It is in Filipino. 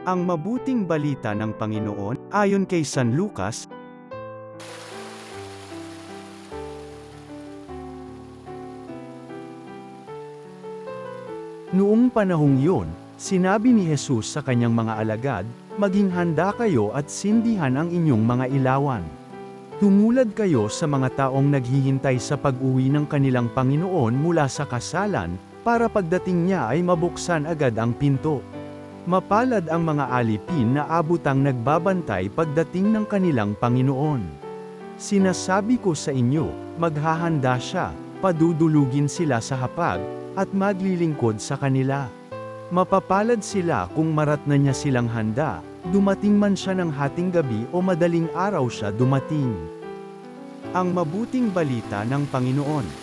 Ang mabuting balita ng Panginoon, ayon kay San Lucas. Noong panahong yun, sinabi ni Jesus sa kanyang mga alagad, "Maging handa kayo at sindihan ang inyong mga ilawan. Tumulad kayo sa mga taong naghihintay sa pag-uwi ng kanilang Panginoon mula sa kasalan, para pagdating niya ay mabuksan agad ang pinto. Mapalad ang mga alipin na abutang nagbabantay pagdating ng kanilang Panginoon. Sinasabi ko sa inyo, maghahanda siya, padudulugin sila sa hapag, at maglilingkod sa kanila. Mapapalad sila kung marat na niya silang handa, dumating man siya ng hating gabi o madaling araw siya dumating." Ang mabuting balita ng Panginoon.